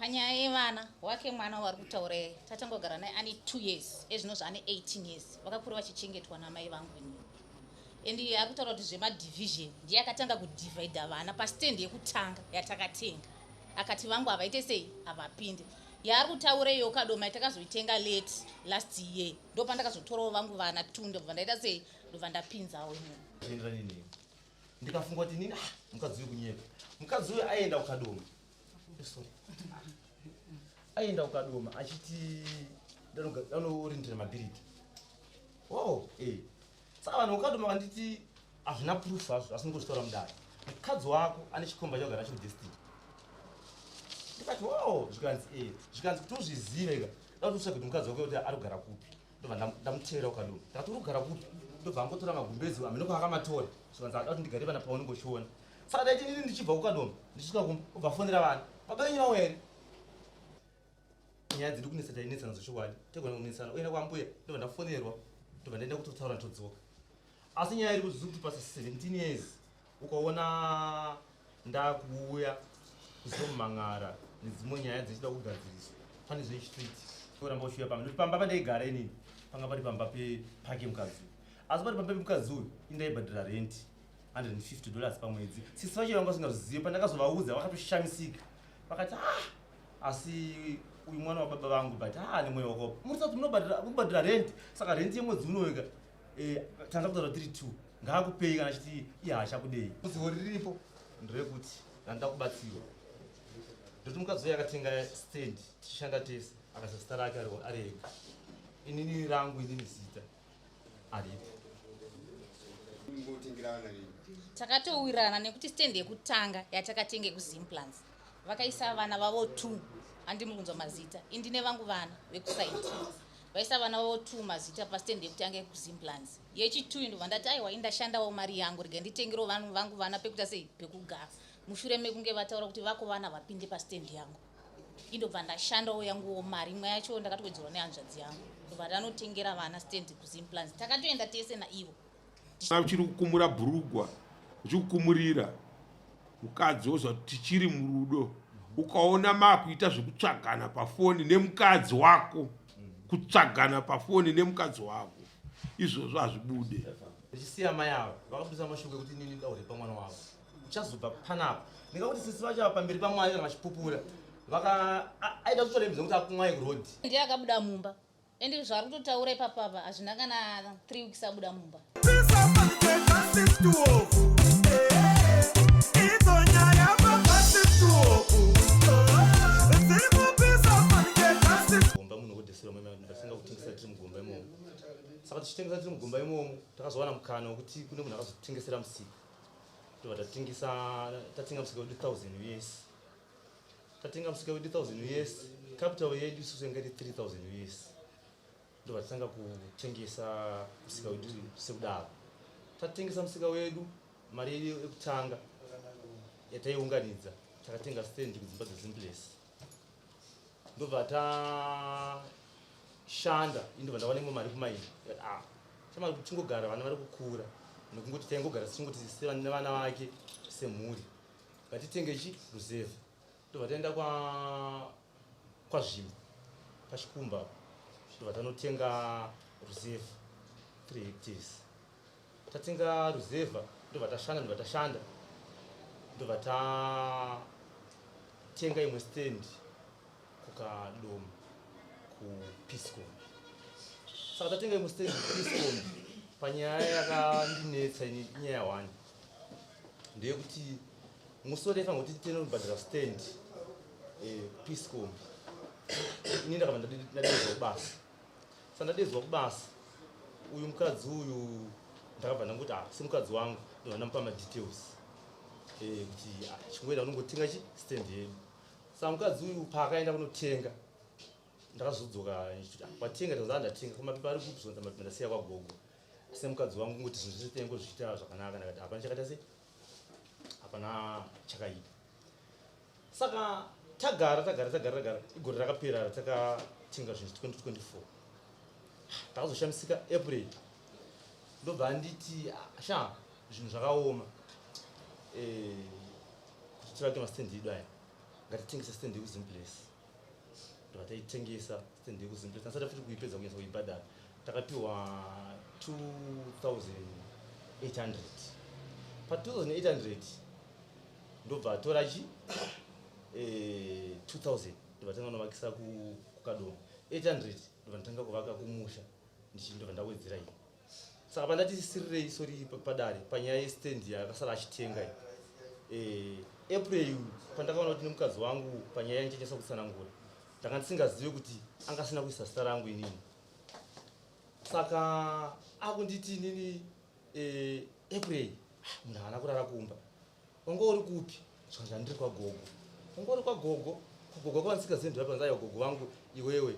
panyaya yevana wake mwana wari kutaura tatangogara naye ane 2 years ezvinozvo ane 18 years vakakura vachichengetwa namai vangu ini and ari kutaura kuti zvemadivhision ndiye akatanga kudivhaidha vana pastand yekutanga yatakatenga akati vangu havaite sei havapinde yaari kutaura iyo kadoma yatakazoitenga late last year ndo pandakazotorawo vangu vana 2 ndobva ndaita sei ndobva ndapinzawo ino ndikafunga kuti nini mukadzi uyu kunyeka mukadzi uyu aenda ukadoma aenda ukadoma achiti danourindira mabhiriti saka vanhu ukadoma vanditi hazvina proof hazvo asi ndingozvitaura mudaro mukadzi wako ane chikomba chakugara chodestiny ndikati zvikanzi kuti uzvizive dautotsvaka kuti mukadzi wako kuti ari kugara kupi ndobva ndamutevera ukadoma ndakati uri kugara kupi ndobva angotora magumbezi aminoko akamatora zvikanzi ada kuti ndigare vana paunongochiona saka daiti nini ndichibva kukadoma ndichisvika ubva fonera vana vabenyinawo here nyaya dziri kunetsa tainetsana zvochokwadi tegona kunetsana oenda kwambuya ndobva ndafonerwa ndobva ndaenda kutotaura ndotodzoka asi nyaya iri kuziva kuti pasi 17 years ukaona ndakuuya kuzomumang'ara nedzimwe nyaya dzichida kugadziriswa pane zvechitreat oramba ushuya pamba noti pamba pandaigara inini panga pari pamba pake mukadzi uyu asi pari pamba pemukadzi uyu indaibhadhira renti $150 pamwedzi sisi vacho vanga vasingazivi pandakazovaudza vakatoshamisika vakati asi uyu mwana wababa vangu but nemwoyo wako murisa kuti munobhadhira renti saka renti yemwedzi unoweka tanga kutaura 32 ngaakupei kana chiti ihachakudei zivo riripo nderekuti ndandakubatsiwa ndoti mukadzi uyu akatenga stand tichishanda tese akasa zita rake ari ega inini rangu inini zita aripo takatowirana nekuti stand yekutanga yatakatenge kuzimplans vakaisa vana vavo 2 handimi kunzwa mazita indine vangu vana vekusaiti vaisa vana vavo 2 mazita pastand yekutanga yekuzimplans yechi2 ndobva ndati aiwa indashandawo mari yangu rega nditengero vanhu vangu vana pekuita sei pekugara mushure mekunge vataura kuti vako vana vapinde pastand yangu indobva ndashandawo yanguwo mari imwe yacho ndakatowedzerwa nehanzvadzi yangu ndobva ndanotengera vana stand kuzimplans takatoenda tese naivo uchiri kukumura bhurugwa uchikukumurira mukadzi wozva kuti tichiri murudo ukaona makuita zvekutsvagana pafoni nemukadzi wako kutsvagana pafoni nemukadzi wako izvozvo hazvibude ndichisiya mai avo vakabudisa mashoko ekuti nini daure pamwana wavo uchazobva panapa ndingakuti sisi vachava pamberi pamwari kana vachipupura aida kutorembedza kuti akumwai kurodhi ndiye akabuda mumba ende zvari kutotaura ipapapa hazvina kana 3 weeks abuda mumba gomba munhu wodhesera ndasenga kutengesa tiri mugomba imomo saka tichitengesa tiri mugomba imomo takazowana mukana wekuti kune munhu akazotengesera musika ndobva tatenga musika wedu 1000 US tatenga musika wedu 1000 US capital yedu isusu ingati 3000 US ndobva tatanga kutengesa musika wedu sekudaro tatengesa musika wedu mari yedu yekutanga yataiunganidza takatenga stand kudzimba dzesimplesi ndobva tashanda indobva ndawana imwe mari kumaini chamari kuti tingogara vana vari kukura nokungoti taingogara tichingoti nevana vake semhuri ngatitenge ruseva ndobva taenda kwazvimbo pachikumba ndobva tanotenga ruseva 3 hectares tatenga ruseva ndobva tashanda ndobva tatenga imwe stand kukadoma kupiscom saka tatenga imwe stand kupiscom panyaya yakandinetsa nyaya 1 ndeyekuti musoro ifanira kuti tinobhadhira stand kupiscom ini ndakabva ndadedzwa kubasa saka ndadedzwa kubasa uyu mukadzi uyu ndakabva ndangoti semukadzi wangu ndobva ndamupa madetails kuti chingoenda unongotenga stand yedu saka mukadzi uyu paakaenda kunotenga ndakazodzoka watenga ndazaa ndatenga kwamapepa ari kupzonza mapepa ndasiya kwagogo semukadzi wangu ngoti zvinhu zvese tengozviita zvakanaka ndakati hapana chakaita sei hapana chakaipa saka tagara igore rakapera takatenga zvinhu 2024 takazoshamisika april ndobva nditi zvinhu zvakaoma kuti tivake mastendi edu aya ngatitengese stendi yekuzimples ndobva taitengesa stendi yekuzimplands tasati futi kuipedza kunyasa kuibhadhara takapiwa 2800 pa2800 ndobva tora chi 2000 ndobva tanga kunovakisa kukadomo 800 ndobva ndotanga kuvaka kumusha ndobva ndawedzera iyi saka pandati sirirei sori padare panyaya yestendi yakasara achitenga april pandakaona kuti nemukadzi wangu panyaya yandichanyasa kutsanangura ndanga ndisingazive kuti angasina kuisa zita rangu inini saka akunditi nini april munhu haana kurara kumba wanga uri kupi zvanga ndiri kwagogo wanga uri kwagogo kugogo kwavandisingazive panzaya gogo vangu iwewe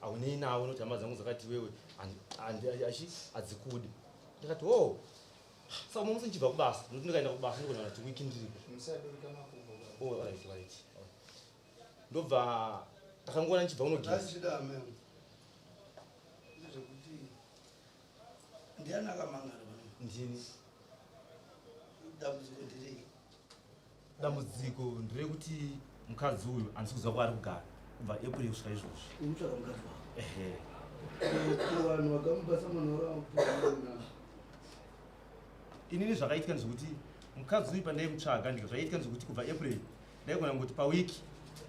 haunei nawo nokuti hama dzangu dzakati iwewe hadzikude ndikati o saka musi ndichibva kubasa nokuti ndikaenda kubasa ndikona kuti wiki ndiripo ndobva takangoona ndichibva kunogeza ndini dambudziko nderekuti mukadzi uyu handisi kuziva kwaari kugara kubva april kusvika izvozvi vanhu vakamubasa manhoro inini zvakaitika ndezvekuti mukadzi uyu pandaimutsvaga zvaitika ndezvekuti kubva april ndaigona kuti pawiki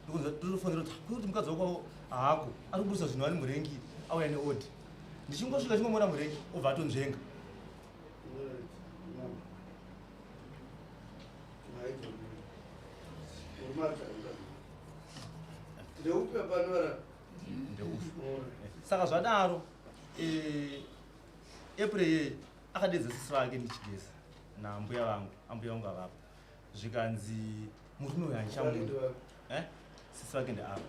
ndotofonera kuti mukadzi wako haako ari kuburisa zvinhu ari murengi auya neodhi ndichingosvika chingomona murengi obva atonzvenga saka zvadaro april akadedza sisi vake ndichigeza nambuya vangu ambuya vangu avapa zvikanzi murume uyu handichamuda sisi vake ndeava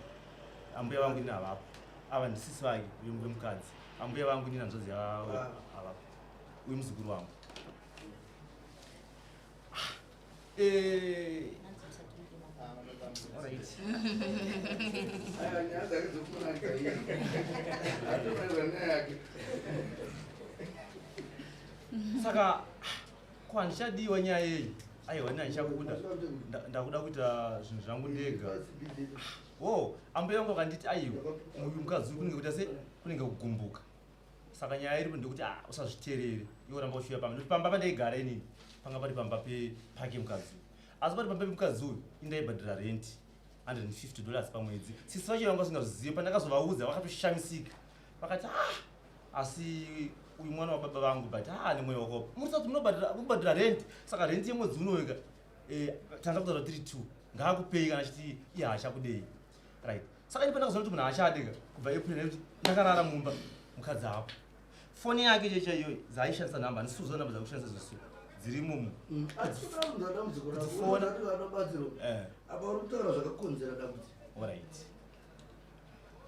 ambuya vangu ini avapa ava ndisisi vake uyu mukadzi ambuya vangu ini hanzvadzi avapa uyu muzukuru wangu saka kwandichadiwa nyaya yeyi aiwa ini handichakuda ndakuda kuita zvinhu zvangu ndega ambuya vangu vakanditi aiwa uyu mukadzi uri kunenge kuita se kunenge kugumbuka saka nyaya iripo ndekuti usazviteerere iwo ramba ushuya pamba nokuti pamba pandaigara inini panga pari pamba pake mukadzi uyu asi pari pamba pemukadzi uyu indaibhadhira renti $150 pamwedzi sisi vacho vanga vasingazvizive pandakazovaudza vakatoshamisika vakati asi uyu mwana wababa vangu but nemwoyo wako murisa kuti munobhadhira renti saka renti yemwedzi unoika tanga kutaura 32 ngaakupei kana achiti iye haachakudei right saka ini pandakazoona kuti munhu haachadeka kubva april nekuti ndakarara mumba mukadzi apo foni yake chaiyo dzaaishandisa nhamba handisiuza nhamba dzakushandisa zvisu dzirimo apa uri kutaura zvakakonzera dambudziko right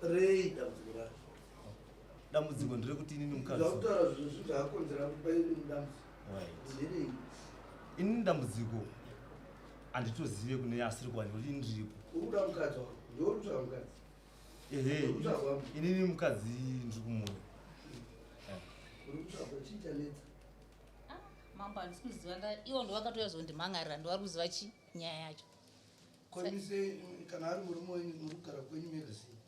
rei dambudziko racho dambudziko nderekuti inini mukadzi zvakutaura zvinhu zvakakonzera paini dambudziko inini dambudziko handitozive kune asiri kuwani kuti ini ndiripo uri kuda mukadzi wako ndouri kutsvaga mukadzi inini mukadzi ndiri kumuna uri kutsvaga chiita nedza mambo handisi kuziva iwo ndo vakatouya zondimhangarira ndo vari kuziva chi nyaya yacho kwamise kana ari murume wenyu muri kugara kwenyu mega sei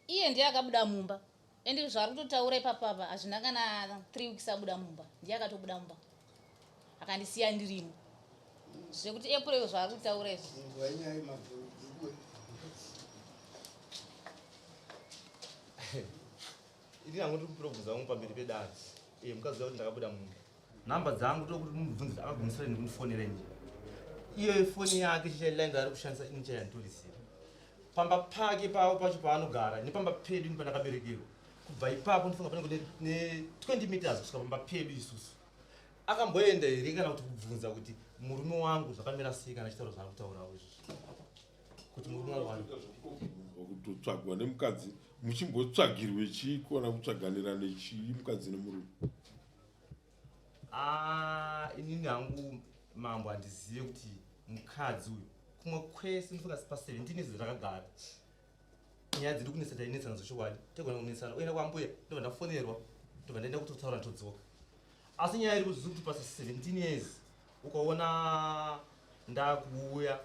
iye ndiye akabuda mumba ende zvari kutotaura ipapapa hazvina kana 3 weeks abuda mumba ndiye akatobuda mumba akandisiya ndirimo zvekuti april zvari kutaura izvi nguva yenyaya yemabhuru ini hangu ndiri kupurobhuza vangu pamberi pedare mukadzi kuti ndakabuda mumba nhamba dzangu tokuti mubvunzi akagumisira nekundifonera nje iyo foni yake chichailanda ari kushandisa ini chayanditorisiva pamba pake pavo pacho paanogara nepamba pedu ini pandakaberekerwa kubva ipapo ndifunga panenge ne20 meters kusvika pamba pedu isusu akamboenda here kana kuti kubvunza kuti murume wangu zvakamira sei kana chitauro zvaari kutaurawo izvi kuti murume wangu kutotsvagwa nemukadzi muchimbotsvagirwe chii kuona kutsvaganira nechii mukadzi nemurume inini hangu mambo handizive kuti mukadzi uyu kumwe kwese ndifunga pa 17 years rakagara nyaya dziri kunetsa tainetsana zvochokwadi tegona kunetsana uenda kwambuya ndobva ndafonerwa ndobva ndaenda kutotsaura ndotodzoka asi nyaya iri kuzvizi kuti pa 17 years ukaona ndakuuya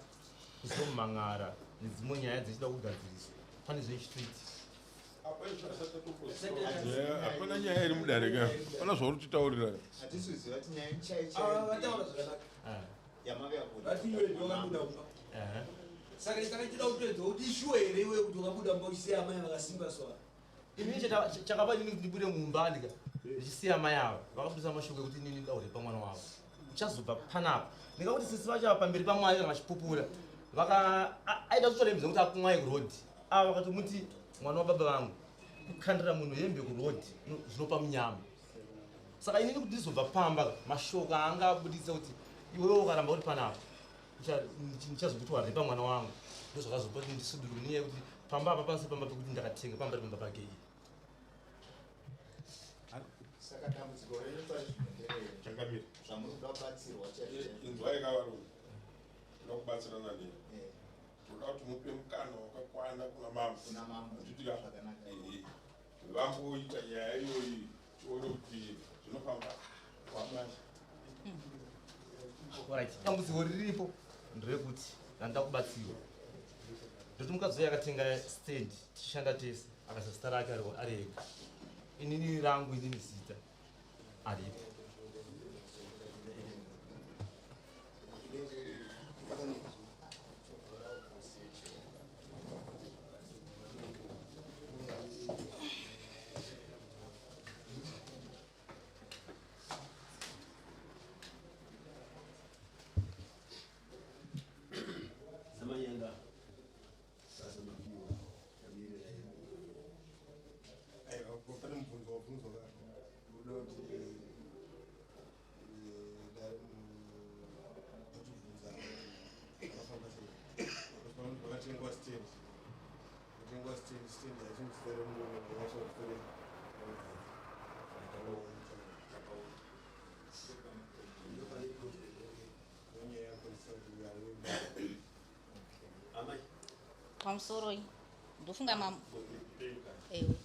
kuzomumhan'ara nedzimwe nyaya dzichida kugadziriswa pane zveistreet hapana nyaya iri mudare ka pana zvauri titaurira hatisiziva kuti nyaya vataura zvakanaka vatiiwezvakabuda mba saka takachida kutoedza kuti ishuwa here iwe kuti wakabuda mba uchisiya amai vakasimba swara inini chakapa inini ndibude mumba ndika ndichisiya mai ava vakabudisa mashoko ekuti inini ndaure pamwana wavo uchazobva panapa ndikakuti sisi vachava pamberi pamwari kana vachipupura aida kutorembedza kuti akumwai kurodhi ava vakati muti mwana wababa vangu kukandira munhu hembe kurodhi zvinopa munyama saka inini kuti ndizobva pamba mashoko aangabudisa kuti iwewo ukaramba uri panapa ndichazokuti warei pamwana wangu ndozvakazopa ndisudurwe nenyaya yekuti pamba apa pasi pamba pekuti ndakatenga pamba ri pamba pake iyi saka dambudziko renyu pazvinonderei changamira zvamuri kuda kubatsirwa inzwai kavarume toda kubatsirana neni toda kuti mupe mukana wakakwana kuna mambo zvakanaka vamboita nyaya iyoyi tione kuti zvinofamba dambudziko riripo nderekuti ndanoda kubatsirwa ndoti mukadzi uyo akatenga stand tichishanda tese akasa zita rake ari ega inini rangu inini zita aripo pamusoro iyi ndofunga ewe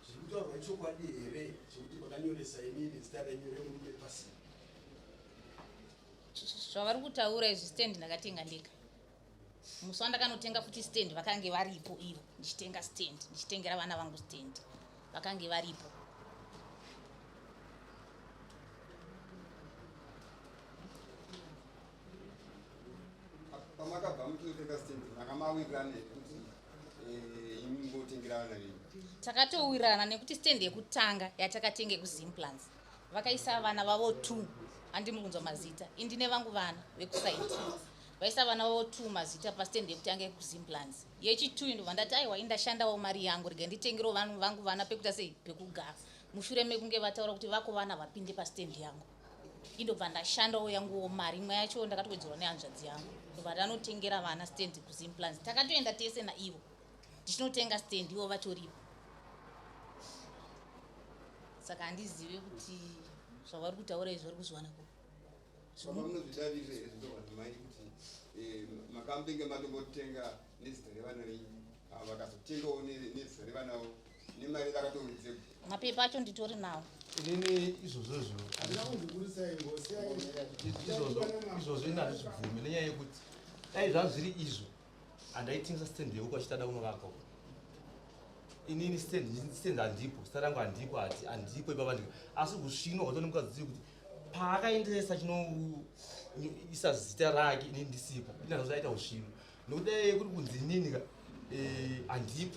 zviri kutaurwa chokwadi here zvekuti makanyoresa inini zita renyu remurume pasi zvavari kutaura izvi stand ndakatenga ndega musi wandakanotenga futi stand vakange varipo ivo ndichitenga stand ndichitengera vana vangu stand vakange varipo pamakabva mutotenga stand makamawirana kuti imbotengerana neni takatowirirana nekuti stand yekutanga yatakatenge kuzimplans vakaisa vana vavo 2 handimuri kunzwa mazita indine vangu vana vekusaiti vaisa vana vavo 2 mazita pastand yekutanga yekuzimplans yechi2 ndobva ndati aiwa indashandawo mari yangu rega nditengerewo vanhu vangu vana pekuita sei pekugara mushure mekunge vataura kuti vako vana vapinde pastand yangu indobva ndashandawo yanguwo mari imwe yacho ndakatowedzerwa nehanzvadzi yangu ndobva ndanotengera vana stand kuzimplans takatoenda tese naivo ndichinotenga stand ivo vatoripo saka handizive kuti zvavari kutaura izvi vari kuzwanako munozvidavirire zvindovanimai kuti makambenge matombotenga nezita revana venyu vakazotengawo nezita revanavo nemari dzakatoridze mapepa acho nditori nawo inini izvozvozvo izvozvo ina handizvibvumi nenyaya yekuti dai zvava zviri izvo handaitengesa stand yeuko achitada unovakao inini stand handipo zita rangu handipo hati handipo ipapandika asi kusvino kwatone mukadzii kuti paakaendesa chinoisa zita rake inini ndisipo inazvaita usvino nokudai kuri kunzi ininika handipo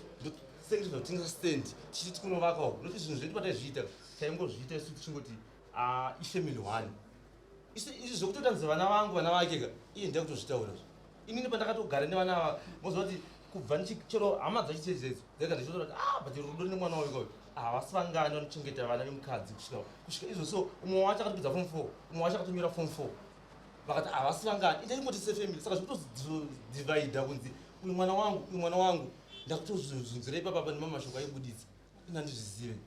sekizvinotengesa stand tichiti kunovakao nokuti zvinhu zvedu pataizviita taingozviita isu tichingoti ifamily 1 izvi zvokutotanidza vana vangu vana vakeka iye ndida kutozvitaura inini pandakatogara nevana ava moziva kuti kubva ndichero hama dzachiteedzedzo dzega ndichiotora kuti but rudo nemwana wavikoyo havasi vangani vanochengeta vana vemukadzi kusvika izvo so umwe wacho akatopedza form 4 umwe wacho akatomira form 4 vakati havasi vangani indaingoti sefamily saka zvokutodivhaidha kunzi uyu mwana wangu ndakutozvunzira ipapapa nemamashoko aibuditsa ina ndizvizive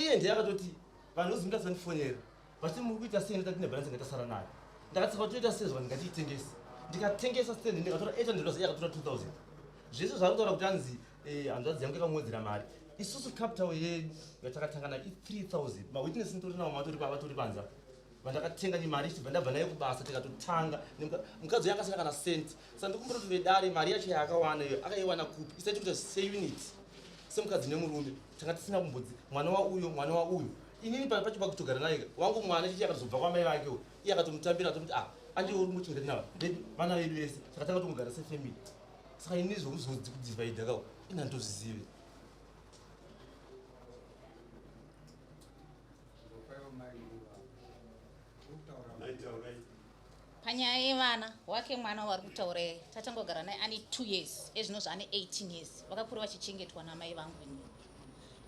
iye ndeyakatoti vanhu vozimira dzandifonera vachiti muri kuita sei ndati nebhalansi ngatasara nayo ndakatsaka toita sezva ndingatiitengesa ndikatengesa stand ndikatora 800 yakatora 2000 zvese zvari kutaura kuti hanzi hanzvadzi yangu yakamwedzera mari isusu capital yedu yatakatanga nayo i3000 mawitness nitori nawo vatori panza vandakatenga nemari ichibva ndabva naye kubasa tikatotanga mukadzi yakasina kana senti saka ndikumbira kuti vedare mari yacho yaakawana iyo akaiwana kupi isati kuti seunity semukadzi nemurume tanga tisina kumbudzi mwana wauyu inini pachipa kutogara naye wangu mwana chichi akazobva kwamai vakewo iye akatomutambira atomuti andiwo muchingati nava vana vedu vese saka tanga tomugara sefamily saka ini zvouzodzi kudivhaidha kawo inandozvizive panyaya yevana wake mwana wari kutaura tatangogara naye ane 2 years ezvinozvo ane 18 years vakakura vachichengetwa namai vangu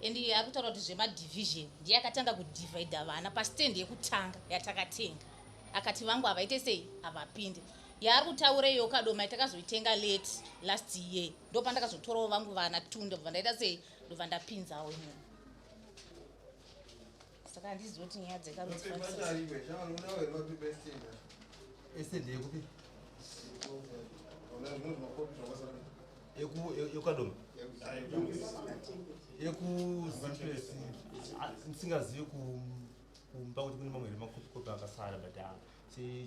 endi ari kutaura kuti zvemadivision ndiye akatanga kudivhaidha vana pastendi yekutanga yatakatenga akati vangu havaite sei havapinde yaari kutaura iyo kadoma yatakazoitenga late last year ndo pandakazotorawo vangu vana 2 ndobva ndaita sei ndobva ndapinzawo imomo saka handizivi kuti nyaya estendi yekupi yekadoma yekuzipesi ndisingazivi kumba kuti kune mamwe remakopi akasara but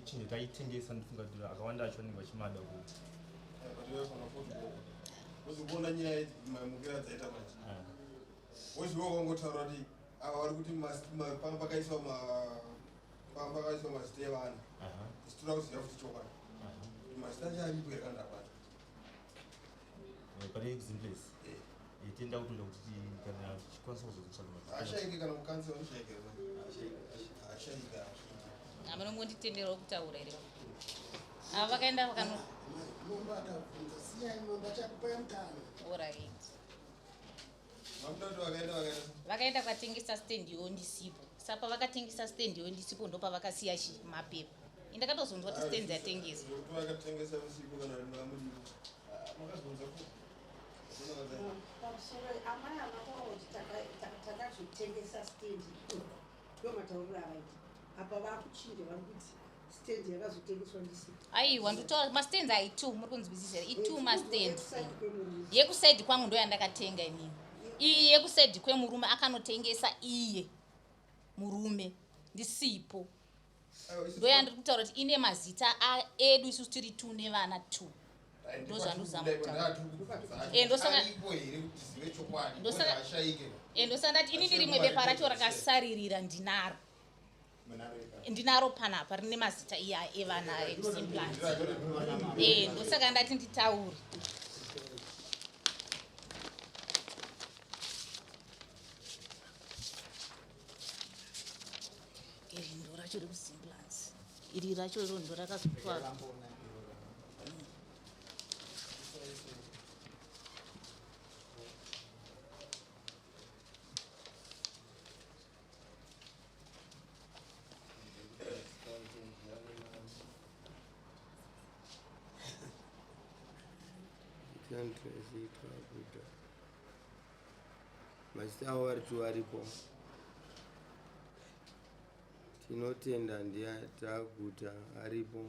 chinhu taitengesa ndifunga kuti akawanda acho vanenge vachimada uzikuona nyaya mukira dzaita manje woziva ukangotaura kuti ava vari kuti pakaiswa mazita evana isitoda kuziva kuti chokwadi mazita acho aripo yakandabata pane eximplace tenda kutoda kuti kana chikwanisa kuzotsvaga ashaike kana mukansela unoshaike ashaike amunongonditenderawo kutaura here ava vakaenda vakaenda kwatengesa stendi yo ndisipo saka pavakatengesa stendi yo ndisipo ndo pavakasiya mapepa indakatozonzwa kuti stendi yatengeswa takazotengesa stendi ndomatauriro avaita apa vakuchinja vari kuti stendi yakazotengeswa ndisipo aiwa ndotaura mastendi ai2 muri kunzwisisa here i2 mastendi yekusaidi kwangu ndo yandakatenga inini iyi yekusaidi kwemurume akanotengesa iye murume ndisipo ndo yandiri kutaura kuti ine mazita edu isusu tiri 2 nevana 2 ndosandati ini ndirimwe bepa racho rakasaririra ndinaro panapa rine mazita iya evana ekusimplant ndosaka ndati nditaure iri ndo racho rekusimplant iri racho ndo rakazotwara mazita avo vari aripo tinotenda ndiyataguta aripo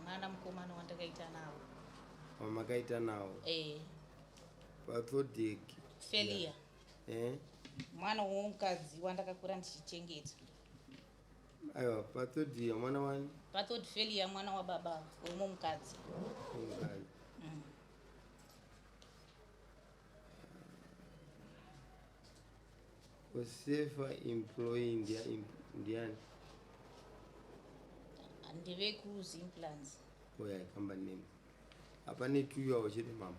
mwana mukomana wandakaita nawo wamakaita nawo pathodek felia mwana womukadzi wandakakura ndichichengeta aiwa pathodhi mwana wani pathodhi felia mwana wababa womwe mukadzi Osefa employee ndiani ndevekusimplants oya company name apane tuyo awo chete mama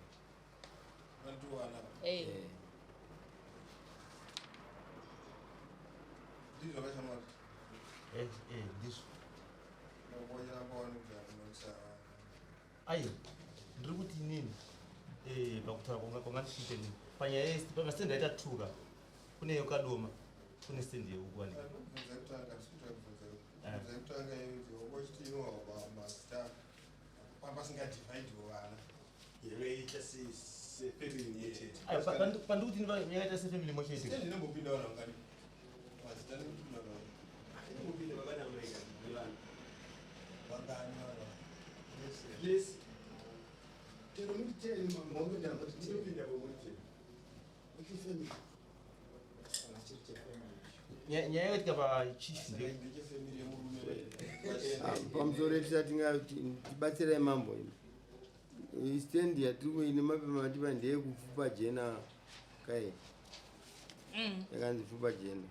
ndizvo ai ndiri kuti inini pakutaura kwanga ndichiita nini panyaya pamastendi aita tuka kune yokadoma kune stendi yekuwanika pandikuti yakaita sefamily mochete nyaya yakatika pachief pamusoro tibatsirai mambo stendi yatiri kuine mapema matipa ndeyekupfupa jena kai yakanzi pfupa jena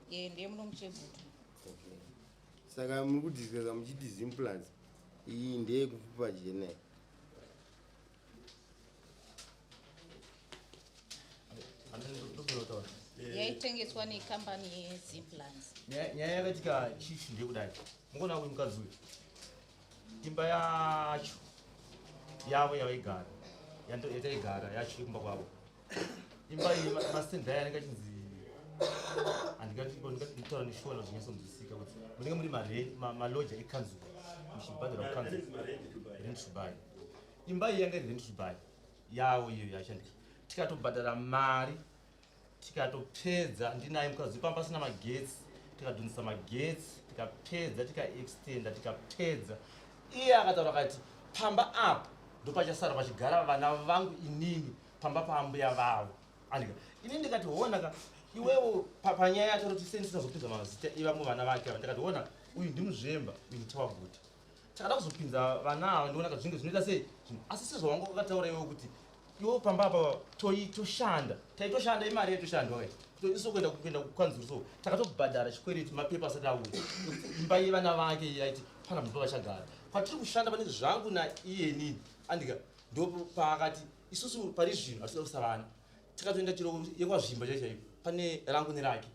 ndiye muno muchegutu. saka muri kudhiskasa muchiti zimplants iyi ndeyekupfupa jena yaitengeswa nekambani yezimplants. nyaya yakatika chief ndeyekudai mukuona uyu mukadzi uyu imba yacho yavo yavaigara yataigara yacho yekumba kwavo imba iyi mastendi aya anenge achinzi handingataura neshona zvinyasonzwisika kuti munenge muri maloja ekanzuro muchibhadhara kukanzuro rent to buy. Imba iyi yanga iri rent to buy yavo iyo yashandika tikatobhadhara mari tikatopedza ndinaye mukadzi pamba pasina magetsi tikadhonisa magetsi tikapedza tikaextenda tikapedza iye akataura kati pamba apa ndopachasara pachigara vana vangu inini pamba pambuya vavo andika ini ndikati honaka iwewo panyaya yacho kuti seni sinazopinza mazita ivamwe vana vake ava ndikati hona uyu ndimuzvemba uyu nditavaguta takada kuzopinza vana ava ndionaka zvinge zvinoita sei asi sezvawanga wakataura iwewo kuti iwo pamba apa toshanda taitoshanda imari yaitoshanda wai iso kuenda kukanzuro so takatobhadhara chikwereti mapepa asati auya imba yevana vake yaiti pana munhu pavachagara patiri kushanda pane zvangu naiye nini andika ndopakati isusu pari zvino hatida kusa vana takatoenda chiro yekwazvimba chaichaipo pane rangu nerake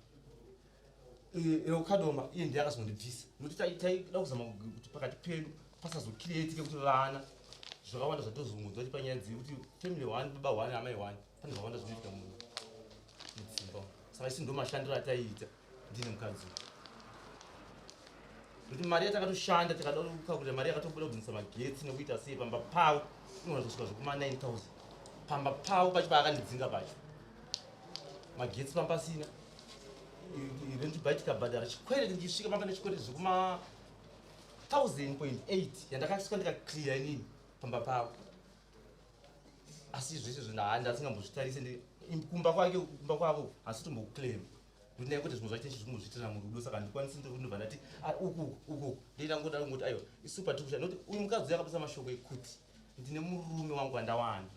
rekukadoma iye ndiye akazondibvisa nokuti taida kuzama kuti pakati pedu pasazokiretike kuti vana zvakawanda zvatozungudzwa kuti panyaya dzekuti family 1 baba 1 amai 1 pane zvakawanda zvinoitika mudzimba saka isi ndo mashandiro ataiita ndine mukadzi nokuti mari yatakatoshanda tikadauka kuti mari yakatobuda kudzinisa magetsi nekuita sei pamba pavo inogona kusvika zvekuma 9000 pamba pavo pacho paakandidzinga pacho magetsi pampasina rentubai tikabhadhara chikwereti ndichisvika pamba nechikwereti zvekuma 1000.8 yandakasvika ndikaclear inini pamba pavo asi zvese zvino handasingambozvitarise kumba kwake kumba kwavo hasi tomboclaim ndinaya kuti zvimwe zvacho zvingozviitira murudo saka ndikwanisi ndobva ndati uku ndeida ngoda ngoti aiwa isupa tikusha nokuti uyu mukadzi yakabvisa mashoko ekuti ndine murume wangu wandawana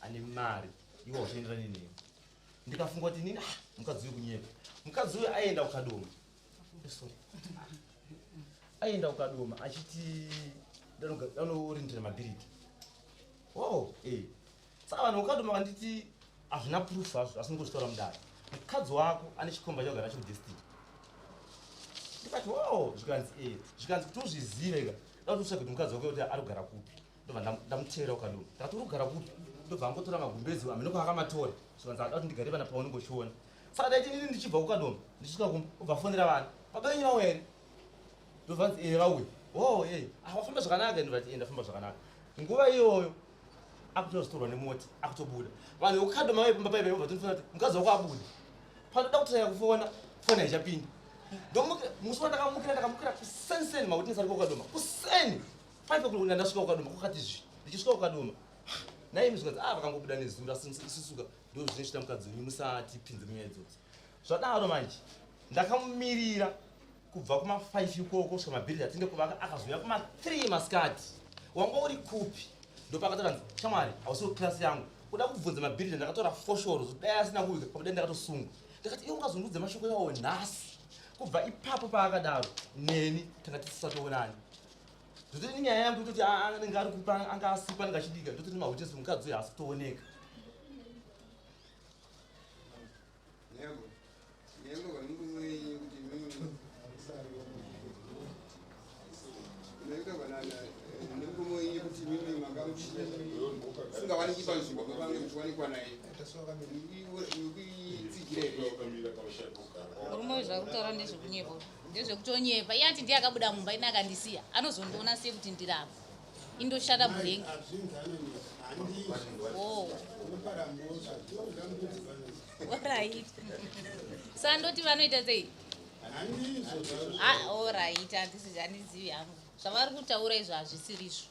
ane mari iwo uchienderani newe ndikafunga kuti nini mukadzi uyu kunyepa mukadzi uyu aenda ukadoma aenda ukadoma achiti danorindira mabhiriti saka vanhu ukadoma kanditi hazvina proof hazvo asi ngozvitaura mudaro mukadzi wako ane chikomba chakugara nacho kudestiny ndikati zvikanzi kuti uzviziveka dautotsvaka kuti mukadzi wako kuti ari kugara kupi ndobva ndamuteera ukadoma ndakati uri kugara kupi ndobva angotora magumbezi amenoko akamatora zvikanzi ada kuti ndigare pana paunongochiona saka daiti nini ndichibva ukadoma ndichisvika kumba ubva fonera vana baba venyu vavo here ndobvanzi vauye wafamba zvakanaka ndobvati ndafamba zvakanaka nguva iyoyo akutozvitorwa nemota akutobuda vanhu vekukadoma vaipamba paipa obva tinofanira kuti mukadzi wako abuda panoda kutanya kufona fona ichapinda musi wandakamukira kusenseni makuti ndisarika ukadoma kuseni paipa kuti ndasvika ukadoma kwakati zvi ndichisvika ukadoma naimi zvikanzi vakangobuda nezura sisuka ndo zvinochita mukadzi wenyu musatipinze munyaya idzodzi zvadaro manje ndakamumirira kubva kuma5 ikoko kusvika mabhiridi atinde kuvaka akazoya kuma3 masikati wanga uri kupi ndopakatora shamwari hausiri klasi yangu kuda kubvunza mabhiridi ndakatora foshoro dai asina kuika pamudai ndakatosunga ndakati iwe ungazondudze mashoko yawo nhasi kubva ipapo paakadaro neni tanga tisatoonani ndototi inyaya yangu tototi anenge ari kupa anga asipa anenge achidika ndototi mahutesi mukadzi uyo haasi kutooneka murume zvakutaura ndezvekunyepa ndezvekutonyepa iye ati ndiye akabuda mumba ine akandisiya anozondiona sei kuti ndirapa indoshata murengi orit sandoti vanoita sei orit handisi handizivi hangu zvavari kutaura izvo hazvisirizvo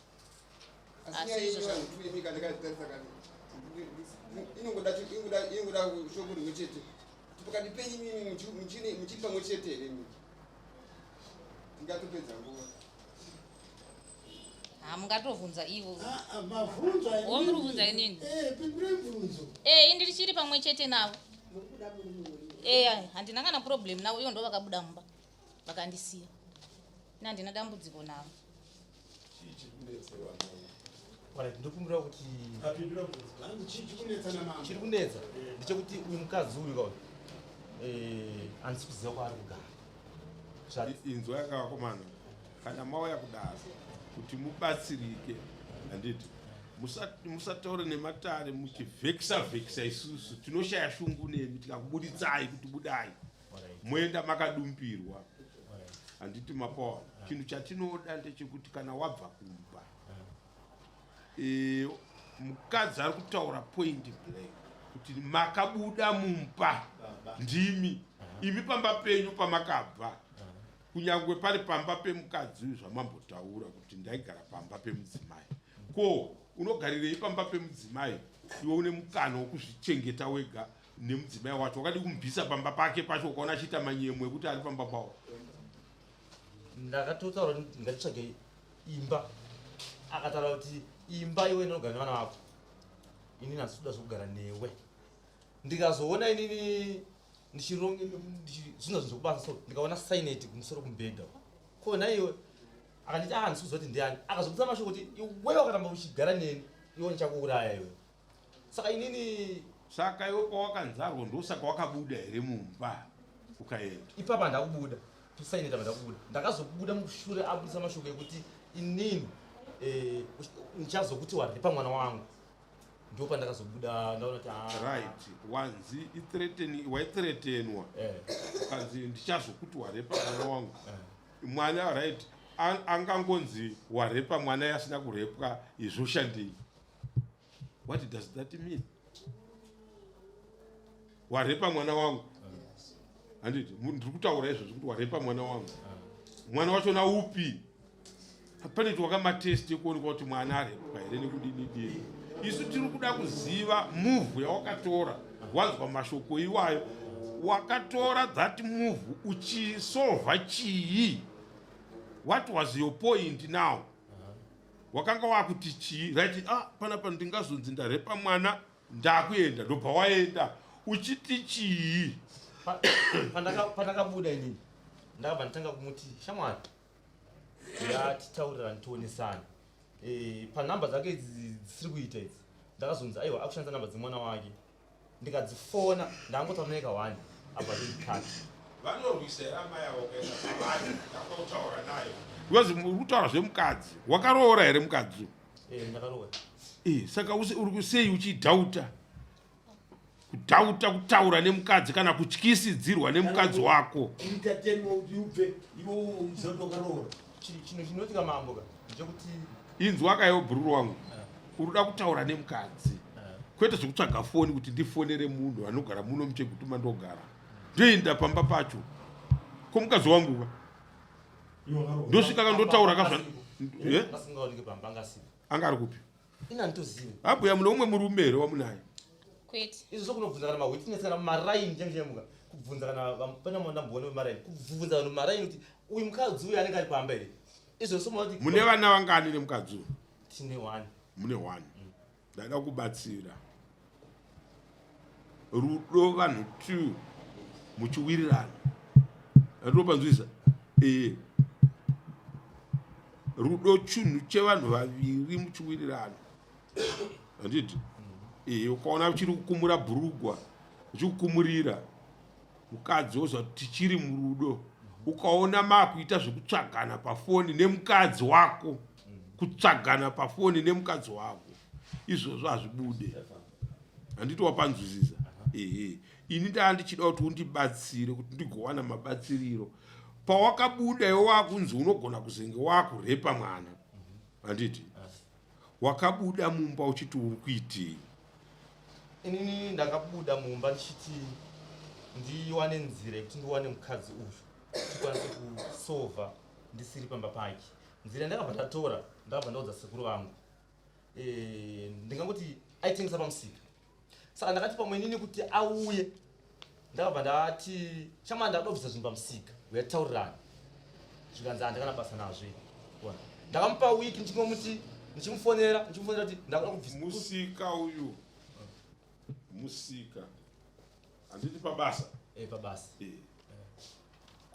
inongoda shoko rimwe chete pakati penyu muchiri pamwe chete here tingatopedza nguva mungatovhunza ivo mabvunzo muri kubvunza inini pindure bvunzo ndirichiri pamwe chete navo handina kana problem navo ivo ndo vakabuda mumba vakandisiya handina dambudziko navo ndikumbira kuti chiri kunetsa ndechekuti uyu mukadzi uyu kauyu handisi kuziva kwaari kugara inzwa yakavakomana kana mauya kudaro kuti mubatsirike handiti musataure nematare muchivhekisa isusu tinoshaya shungu nemi tikakubuditsai kuti budai moenda makadumpirwa handiti mapawa chinhu chatinoda ndechekuti kana wabva kumba mukadzi ari kutaura point blank kuti makabuda mumba ndimi imi pamba penyu pamakabva kunyangwe pari pamba pemukadzi zvamambotaura kuti ndaigara pamba pemudzimai ko unogarirei pamba pemudzimai iwe une mukana wokuzvichengeta wega nemudzimai wacho wakadi kumubvisa pamba pake pacho ukaona achiita manyemwe ekuti ari pamba pawo ndakatotaura kuti ngatitsvage imba akataura kuti imba iwe inogara nevana vako inini handisikuda zvokugara newe ndikazoona inini zvinhu zvokubasa so ndikaona saineti kumusoro kumbedha kona iwe akanditi handisikuziva kuti ndiani akazokutsa mashoko kuti iwewe wakatamba uchigara neni iwe ndichakuuraya iwe saka inini saka iwe kwawakanzarwa ndosaka wakabuda here mumba ukaenda ipapa handakubuda saineti apa ndakubuda ndakazobuda mushure abudisa mashoko ekuti inini ndichazokuti waripa mwana wangu ndo pandakazobuda ndaona kuti right wanzi waithreatenwa ukanzi ndichazokuti warepa mwana wangu mwana right angangonzi warepa mwana yasina kurepwa izvoshandei what does that mean warepa mwana wangu handiti ndiri kutaura izvozvo kuti warepa mwana wangu mwana wachona upi pane twakamatesti ekuonekwa kuti mwana arepwa here nekudinidini isu tiri kuda kuziva muvhu yawakatora wanzwa mashoko iwayo wakatora that muvhu uchisolva chii what was your point now wakanga wakuti chii right panapa ndingazonzi ndarepa mwana ndakuenda ndobva waenda uchiti chii pandakabuda inini ndakabva nditanga kumuti shamwari ngatitaurirani tionesana panhamba dzake idzi dzisiri kuita idzi ndakazonzi aiwa akushandisa nhamba dzemwana wake ndikadzifona ndangotaura neka 1 abva ndikati vanorwisa amai avo kaisa pavani ndakutaura nayo because uri kutaura zvemukadzi wakaroora here mukadzi ndakaroora saka uri kusei uchidhauta kutaura nemukadzi kana kutyisidzirwa nemukadzi wako chinhu chinoitika mambo ndechekuti inzwa kaiwo bhururu wangu urikuda kutaura nemukadzi kwete zvekutsvaga foni kuti ndifonere munhu anogara muno muchegutuma ndogara ndoenda pamba pacho komukadzi wanguva ndosvika kandotaura anga ari kupi abhuya muno umwe murume here wamunaye kwete izvo sokunobvunza kana mawitness kana maraini chenjemuka kubvunza kana pana mwana mbone wemaraini kubvunza vanhu maraini kuti uyu mukadzi uyu anenge ari pamba here izvo somunoti mune vana vangani nemukadzi uyu tine 1 mune 1 ndada kubatsira rudo vanhu 2 muchiwirirana andinopanzwisa rudo chinhu chevanhu vaviri muchiwirirana handiti ukaona uchiri kukumura bhurugwa uchikukumurira mukadzi wozva kuti tichiri murudo ukaona makuita zvekutsvagana pafoni nemukadzi wako kutsvagana pafoni nemukadzi wako izvozvo hazvibude handiti wapanzwisisa ini ndaa ndichida kuti undibatsire kuti ndigowana mabatsiriro pawakabuda iwe wakunzi unogona kuzenge wakurepa mwana handiti wakabuda mumba uchiti uri kuitei inini ndakabuda mumba ndichiti ndiwane nzira yekuti ndiwane mukadzi uyu tikwanise kusovha ndisiri pamba pake nzira ndakabva ndatora ndakabva ndaudza sekuru vangu ndingangoti aitengesa pamusika saka ndakati pamwe inini kuti auye ndakabva ndati chama ndakadobvisa zvinhu pamusika uyataurirana zvikanzi handikana basa nazvo kuona ndakamupa wiki ndichingomutI ndichimufonera kuti ndakuda kubvisa musika uyu musika handiti pabasa pabasa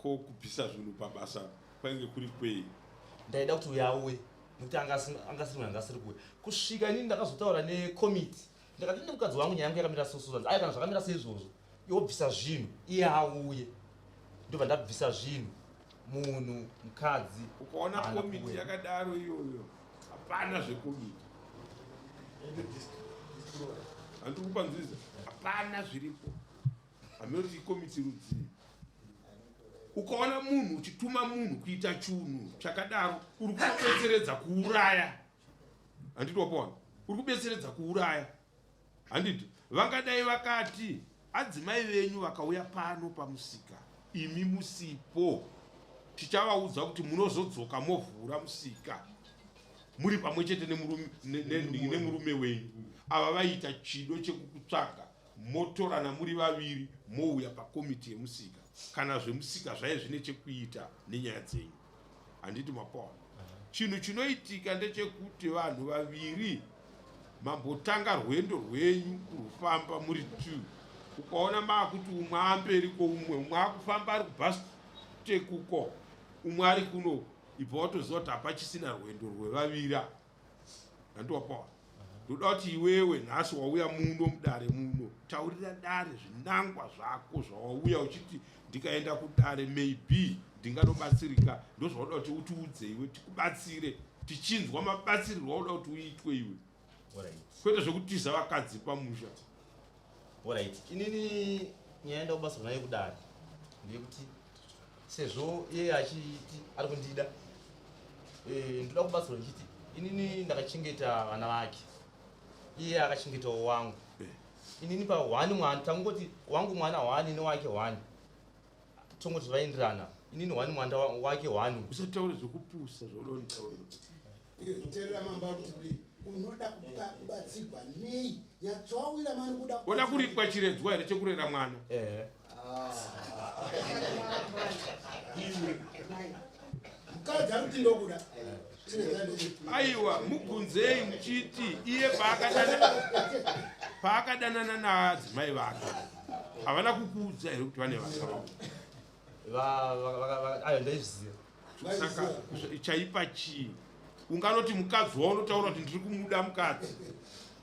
ko kubvisa zvinhu pabasa kwainge kuri kwei ndaida kuti uyauye nekuti angasiri kuwe kusvika inini ndakazotaura nekomiti ndikati ine mukadzi wangu nyaya yangu yakamira sosozvanzi ai kana zvakamira seizvozvo iwobvisa zvinhu iye auye ndobva ndabvisa zvinhu munhu mukadzi ukaona komiti yakadaro iyoyo hapana zvekomiti handikupanzisa hapana zviripo haminoti komiti rudzii ukaona munhu uchituma munhu kuita chunhu chakadaro uri kubetseredza kuuraya handiti wapona uri kubetseredza kuuraya handiti vangadai vakati adzimai venyu vakauya pano pamusika imi musipo tichavaudza kuti munozodzoka movhura musika muri pamwe chete nemurume wenyu ava vaita chido chekukutsvaga motorana muri vaviri mouya pakomiti yemusika kana zvemusika zvaiye zvine chekuita nenyaya dzenyu handiti mapona chinhu chinoitika ndechekuti vanhu vaviri mambotanga rwendo rwenyu kurufamba muri 2 ukaona maakuti umwe amberi koumwe umwe akufamba ari kubhasi tekuko umwe ari kuno ibva watoziva kuti hapachisina rwendo rwevavira handiwapona ndoda kuti iwewe nhasi wauya muno mudare muno taurira dare zvinangwa zvako zvawauya uchiti ndikaenda kudare maybe ndinganobatsirika ndozvauda kuti utiudze iwe tikubatsire tichinzwa mabatsirirwo wauda kuti uitwe iwe kwete zvekutiza vakadzi pamusha Alright. Inini nyaenda kubasa naye kudare ndekuti sezvo iye achiti ari kundida ndoda kubasa ndichiti inini ndakachengeta vana vake iye akachengetawo wangu inini pa 1 mwana tangoti wangu mwana 1 newake 1 tongoti vaenderana inini 1 mwana wake 1 usataure zvokupusa zvaunontaura terera mamba kuti unoda kubatsirwa nei yatsvawira mani kuda oda kuripwa chiredzwa here chekurera mwana mukadzi ari kuti ndokuda aiwa mubvunzei muchiti iye paakadanana naadzimai vake havana kukuudza here kuti vane ayo ndaizviziva saka chaipa chii unganoti mukadzi wao unotaura kuti ndiri kumuda mukadzi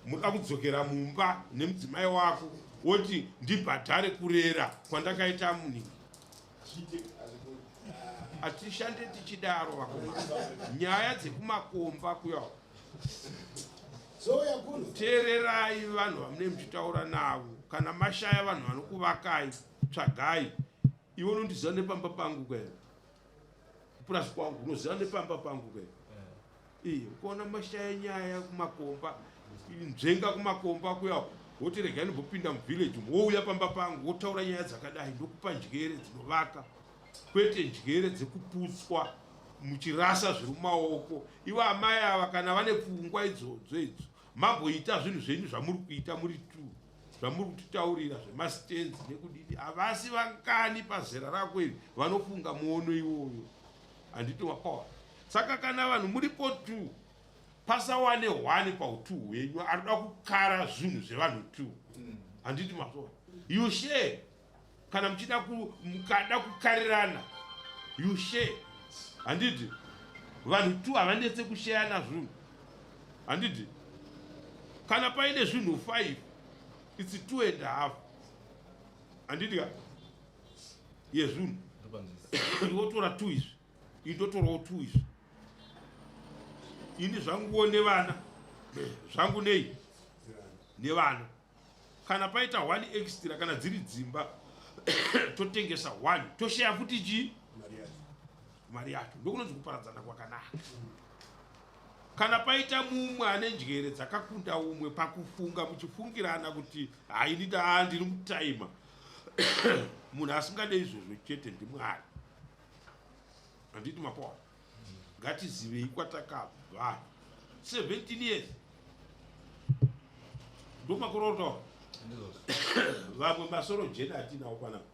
muda kudzokera mumba nemudzimai wako woti ndibhadhare kurera kwandakaita munhu hatishande tichidaro vakomana nyaya dzekumakomba kuyawo teererai vanhu vamune muchitaura navo kana mashaya vanhu vanokuvakai tsvagai iwe unondiziva nepamba pangu kwere kupurasi kwangu unoziva nepamba pangu kwere ukaona mashaya nyaya kumakomba nzvenga kumakomba kuyawo woti regai ndimbopinda muvhileji wouya pamba pangu wotaura nyaya dzakadai ndokupa njere dzinovaka kwete njere dzekuputswa muchirasa zviri mumaoko ivo amai ava kana vane pfungwa idzodzo idzo mamboita zvinhu zvenyu zvamuri kuita muri 2 zvamuri kutitaurira zvemastenzi nekudini havasi vangani pazera rako iri vanofunga muono iwoyo handiti wapawa saka kana vanhu muripo 2 pasawane 1 pa2 hwenyu anoda kukara zvinhu zvevanhu 2 handiti masoa you share kana mukada kukarirana you share handiti vanhu 2 havanetse kushayana zvinhu handiti kana paine zvinhu 5 it's 2.5 handiti ka yezvinhu iwotora 2 izvi indotorawo 2 izvi ini zvanguwo nevana zvangu nei nevana kana paita 1 extra kana dziri dzimba totengesa 1 toshaya futi chii mari yacho ndokunonzi kuparadzana kwakanaka kana paita mumwe ane njere dzakakunda umwe pakufunga muchifungirana kuti hainida ndiri mutaima munhu asingade izvozvo chete ndimwari handiti mapawa ngatizivei kwatakabva 17 years ndomakore otaura vamwe masoro jena atinawo panapa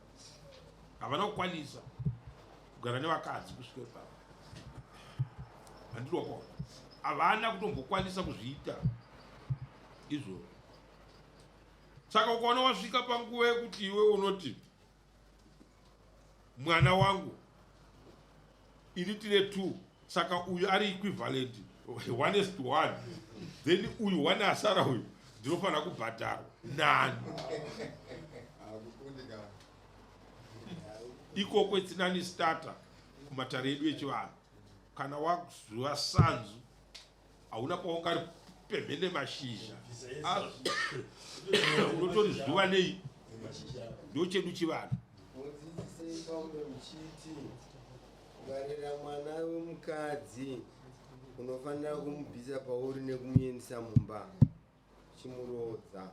havana kukwanisa kugara nevakadzi kusvika ipapo. Handinokona havana kutombokwanisa kuzviita izvozvo. Saka ukaona wasvika panguva yekuti iwe unoti mwana wangu ini tine 2, saka uyu ari equivalent 1:1, then uyu 1 asara uyu ndinofanira kubhadhara nani. Ikoko tsinani starter kumatare edu echivanhu. Kana wazuva sanzu hauna kwaungari pemhene mashizha unotori zuva nei ndo chedu chivanhu. Mudzidzisei pamwe muchiti kubarira mwana wemukadzi unofanira kumubvisa pauri nekumuendesa mumba chimurodza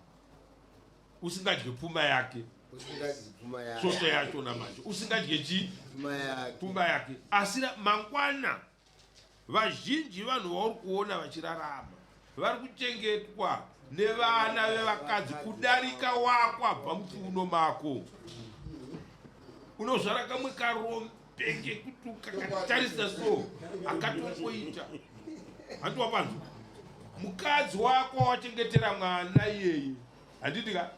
usingadye pfuma yake, usingadye pfuma yake, soto yachona manje usingadye chi pfuma yake. Asi mangwana vazhinji vanhu vauri kuona vachirarama vari kuchengetwa nevana vevakadzi kudarika wako abva mupfuno mako. Unozvara kamwe karombenge kutuka katarisa so akatomboita. Handiwa panzu mukadzi wako wachengetera mwana iyeye handidika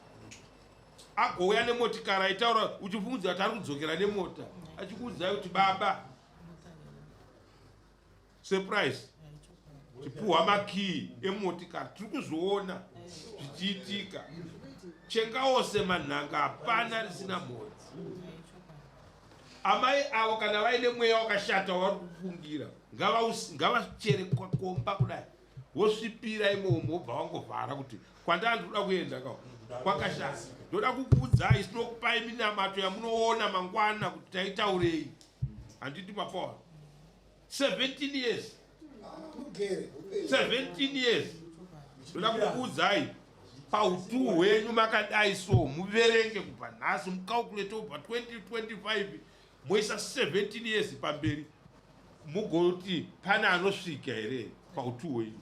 agouya nemotikari aitaura uchibvunza kuti ari kudzokera nemota achikuudzai kuti baba surprise tipuhwa makii emotikari tiri kuzviona zvichiitika. Chengaose manhanga hapana risina mhodzi. Amai avo kana vaine mweya wakashata wavari kufungira ngavachere kwakomba kudai wosvipira imomo wobva wangovhara kuti kwandanga ndoda kuenda kwakashata. Ndoda kukuudzai sinokupai minamato yamunoona mangwana kuti taitaurei. Handiti mapawa 17 years 17 years ndoda kukuudzai pautu hwenyu makadai so muverenge kubva nhasi mucalculate ubva 2025 moisa 17 years pamberi mugoti pana anosvika here pautu hwenyu.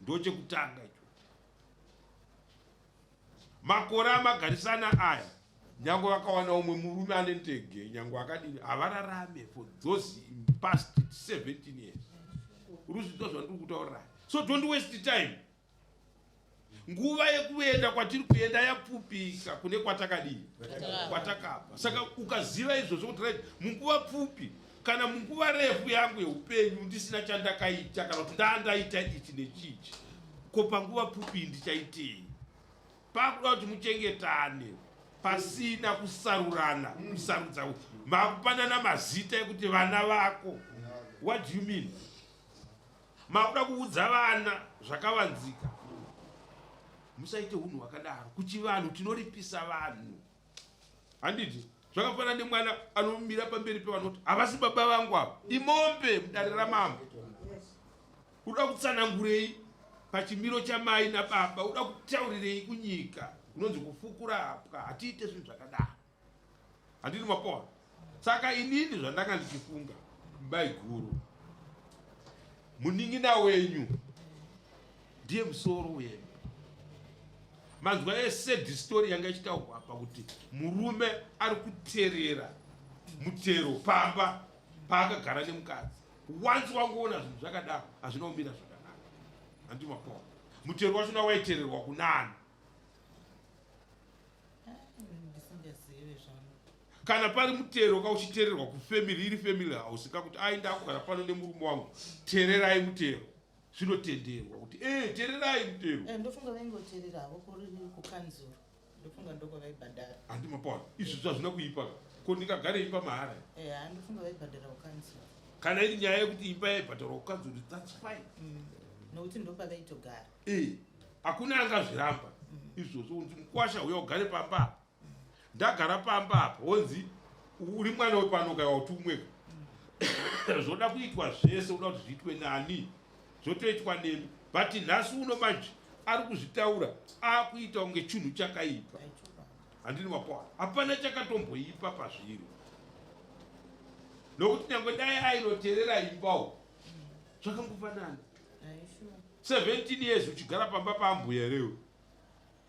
Ndochekutanga icho. Makore amagarisana aya nyange vakawana umwe murume ane ndege nyange akadini havararame for those past 17 years. Ruzidzo zvandiri kutaurira. So don't waste time. Nguva yekuenda kwatiri kuenda yapfupika kune kwatakadini kwatakabva. Saka ukaziva izvozvo kuti right munguva pfupi kana munguva refu yangu yeupenyu ndisina chandakaita kana kuti ndandaita ichi nechichi ko panguva pfupi ndichaitei. Pakuda kuti muchengetane pasina kusarurana kusarudza makupanana mazita ekuti vana vako. What do you mean? Makuda kuudza vana zvakavanzika. Musaite hunhu hwakadaro kuchivanhu tinoripisa vanhu. Handiti zvakafanana nemwana anomira pamberi pevanoti havasi baba vangu ava imombe mudare ramambo. Unoda kutsanangurei pachimiro chamai nababa, unoda kutaurirei kunyika unonzi kufukura hapwa. Hatiite zvinhu zvakadaro. Handiti mapawa. Saka inini zvandanga ndichifunga mbai guru munin'ina wenyu ndiye musoro wenyu. Manzwa esed story yanga ichitaurwa apa kuti murume ari kuterera mutero pamba paakagara nemukadzi. Once wangoona zvinhu zvakadaro hazvinoumira zvakanaka. Handiti mapawa. Mutero wachona waitererwa kunani. Kana pari mutero kauchitererwa kufamily iri family house kakuti aenda kugara pano nemurume wangu tererai mutero zvinotenderwa kuti tererai mutero. Ndofunga vaingotererawo kuri kukanzuro. Ndofunga ndoko vaibhadhara. Handi mapawa. Izvi zvazvina kuipa ko ndingagare imba mahara. Ndofunga vaibhadhara kukanzuro. Kana iri nyaya yekuti imba yaibhadharwa kukanzuro that's fine. Nokuti ndopa vaitogara. Hakuna angazviramba izvozvo unzi mukwasha uya ugare pamba. Ndagara pamba apa wonzi uri mwana wepano kaiwa kuti umweka. Zvoda kuitwa zvese unoda kuti zviitwe nani zvotoitwa nemi. But nhasi uno manje ari kuzvitaura akuita kunge chinhu chakaipa. Handini mapawa. Hapana chakatomboipa pazviri. Nokuti nyangwe dai ainoterera imbawo zvakangofanana. 17 years uchigara pamba pambuya rewe.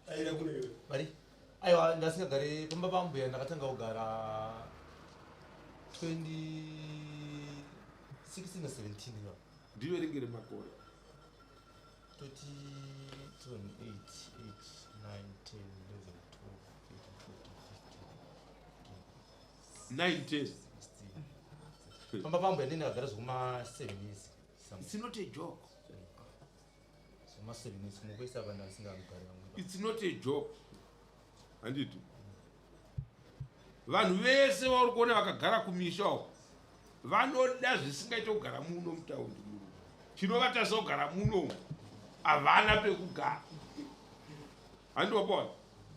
aira kunewe Bari. Aiwa ndasingagare pamba pambuya ndakatanga kugara 2016 na 17 iwa. ndiverengere makore 20, 8, 8, 9, 10, 11, 12, 910 15. Pamba pambuya ndinagara zvokuma 7 years. it's not a joke Zvokuma 7 years mukuisa vanhu vasingagari vamwe. it's not a joke handiti vanhu vese vauri kuona vakagara kumisha uko vanoda zvisingaite kugara muno mutaundi muno chinovatasa kugara muno havana pekugara handivapona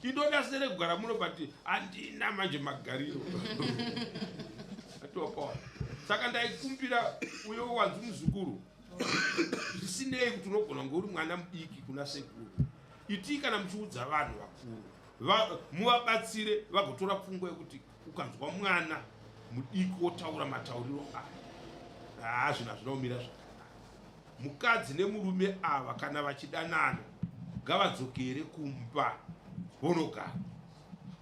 indoda sere kugara muno but handina manje magariro handivapona saka ndaikumbira uyo wanzi muzukuru zvisinei kuti unogona ngouri mwana mudiki kuna sekuru iti kana muchiudza vanhu vakuru muvabatsire vagotora pfungwa yekuti ukanzwa mwana mudiki wotaura matauriro aya zvinhu hazvina kumira zvakanaka mukadzi nemurume ava kana vachidanana ngavadzokere kumba vonogara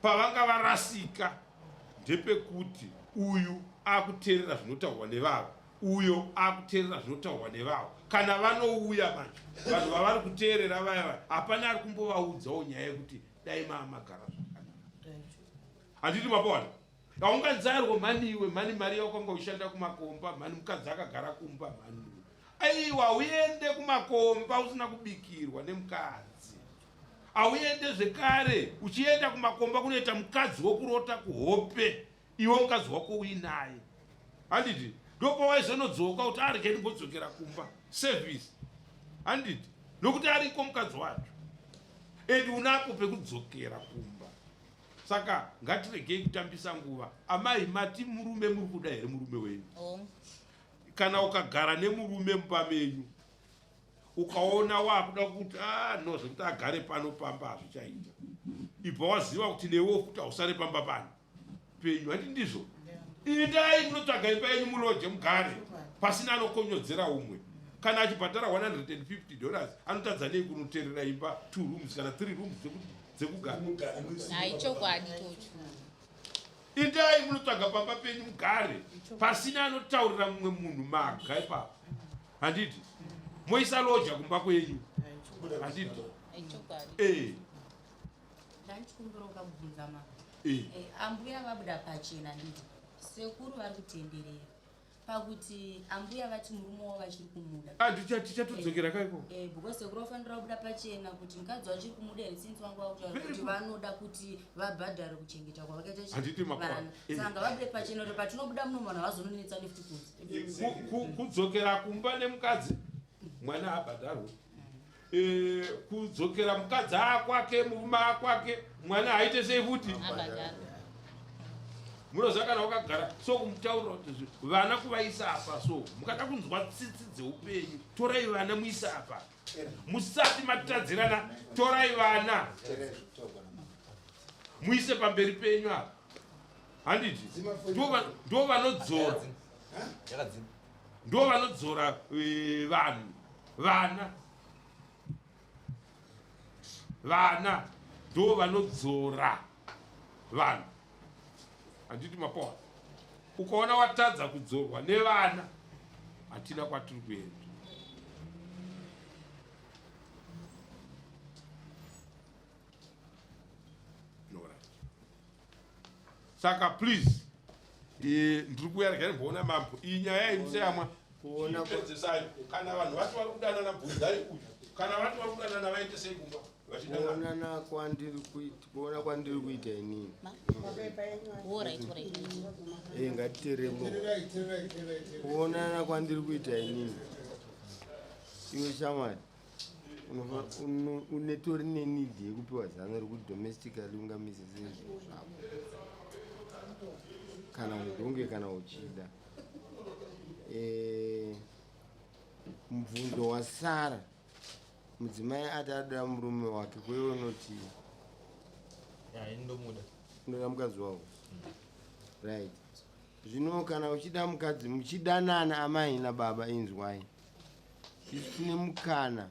pavanga varasika ndepekuti uyu akuteerera zvinotaurwa nevavo uyo akuteerera zvinotaurwa nevavo kana vanouya manje vanhu vavari kuteerera vaya hapana ari kumbovaudzawo nyaya yekuti dai maamagara zvakanaka handiti mapona haunganzarwo mhaniwe mhani mari yakwanga ushanda kumakomba mhani mukadzi akagara kumba mhani aiwa uende kumakomba usina kubikirwa nemukadzi hauende zvekare uchienda kumakomba kunoita mukadzi wokurota kuhope iwe mukadzi wako uinaye handiti ndopawaizonodzokwa kuti arike ndimbodzokera kumba service handiti nokuti ariko mukadzi wacho endi unapo pekudzokera kumba saka ngatiregei kutambisa nguva amai mati murume muri kuda here murume wenyu kana ukagara nemurume mumba menyu ukaona wakuda kuti no zvekuti agare pano pamba hazvichaita ibva waziva kuti newe kuti hausare pamba pano penyu handi ndizvo indai munotsvaga imba yenyu muloje mugare pasina anokonyodzera umwe kana achibhadhara $150 anotadza nei kunoteerera imba 2 rooms kana 3 rooms dzekugara haichokwadi tocho indai munotsvaga pamba penyu mugare pasina anotaurira mumwe munhu maga ipapo handiti moisa loja kumba kwenyu handiti ndanchikumbira ukabvunza mama ambuya vabuda pachena nditi sekuru vari kutenderera pakuti ambuya vati murume wavo vachiri kumuda tichatodzokera kaiko because sekuru vafanira kubuda pachena kuti mukadzi wachiri kumuda here since vanga vakutaura kuti vanoda kuti vabhadhare kuchengeta kwavakaitavarana saka vabude pachena kuti patinobuda muno vanhu havazononetsa nefuti kunzi kudzokera kumba nemukadzi mwana abhadharwe kudzokera mukadzi akwake murume akwake mwana aite sei futi munoziva kana wakagara so kumutaurira kuti vana kuvaisa apa so mukada kunzwa tsitsi dzeupenyu torai vana muisa apa musati matadzirana torai vana muise pamberi penyu apa handiti ndo vanodzora ndo vanodzora vanhu vana ndo vanodzora vanhu handiti mapoa ukaona watadza kudzorwa nevana hatina kwatiri kuenda saka please ndiri kuyarika ndimboona mambo iyi nyaya imuseyamwa kuonapedzesai kana vanhu vati vari kudanana bvunzai uyu kana vati vari kudanana vaite sei kumba kuona kwandiri kuita inini ngatiteremo kuonana kwandiri kuita inini iwe shamwari unetori nenidhi yekupiwa zano rekuti domestically ungamise sei zvinhu zvako kana mudhonge kana uchida mubvunzo wasara mudzimai ati adada murume wake kwewe unoti unoda mukadzi wavo right zvino kana uchida mukadzi muchidanana amai nababa inzwai isi tine mukana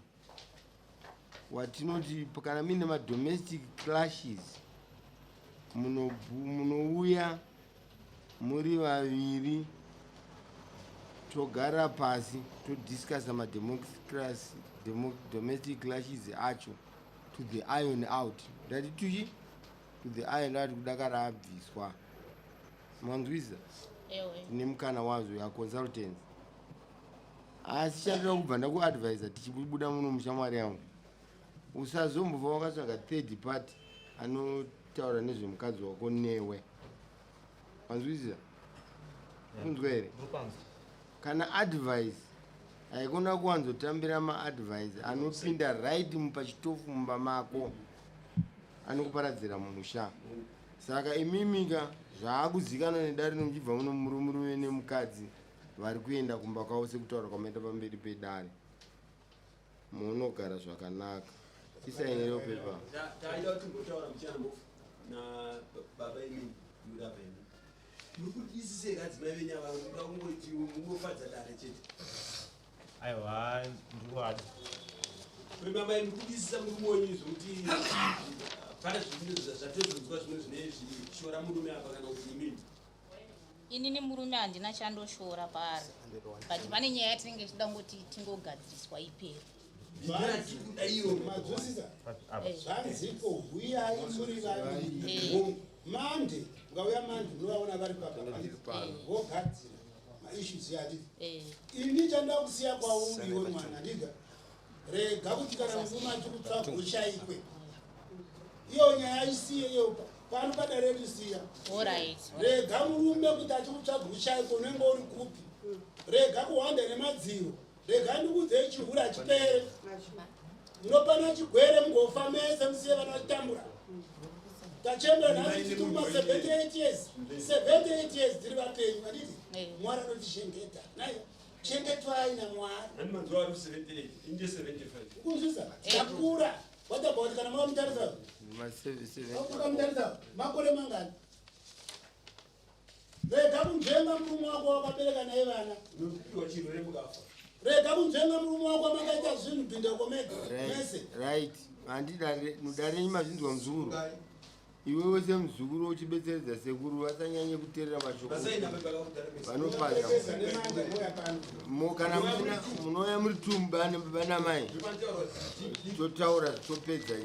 watinoti kana mine madomestic clashes munouya muri vaviri togara pasi todiscussa madomestic clashes acho to the iron out ndati tuchi to the iron out kudakara abviswa manzwisa nemukana wazo yaconsultants asi chandira kubva ndakuadvisa tichibuda muno mushamwari yangu usazombobva wakatsvaga third party anotaura nezvemukadzi wako newe manzwisisa kunzwa here kana advice haikona kuwanzotambira maadvice anopinda right pachitofu mumba mako anokuparadzira mumusha saka imimika zvaakuzikanwa nedare nomuchibva muno murume nemukadzi vari kuenda kumba kwavo sekutaura kwamaita pamberi pedare munogara zvakanaka tisainerewo pepa taida kuti mbotaura muchambo nababa imini murapa imi muri kuti isise kadzimai venyava muda kungoti mungofadza dare chete aiwa ndikuwati baba imi kudisisa muri muonyi zvokuti pane zvinhu zvatezonzwa zvimwe zvine zvishora murume apa kana kuti imini inini murume handina chandoshora paari but pane nyaya yatinenge tida ngoti tingogadziriswa iperi zvanzipo huyai muri vaviri mande ngauya mande munovaona vari vogadzira maissues yadii ini chanda kusiya kwauriwe mwana ndiga rega kuti kana murume achikutsvaga ushaikwe iyo nyaya isiye iyo pano padarerisiya rega murume kuti achikutsvaga ushaikwe unenge uri kupi rega kuhwanda nemadziro rega ndikudzei chihura chipere munopana chigwere mugofa mese musiye vana vachitambura tachembera nhasi tituma 78 years 78 years tiri vapenyu vaditi mwari anotishengeta nayo chengetwai namwari kunzvisa takura watabauti kana makamutarisa makamutarisa makore mangani rega kunzvenga murume wako wakabereka naye vana rega kunzvenga murume wako makaita zvinhu bhindeko mese right handidarenyi mazvinzwa muzukuru iwewe semuzukuru uchibetseredza sekuru vasanyanye kuteerera mashoko vanopadza kana munouya muri tumba nebaba namai totaura topedza nyaya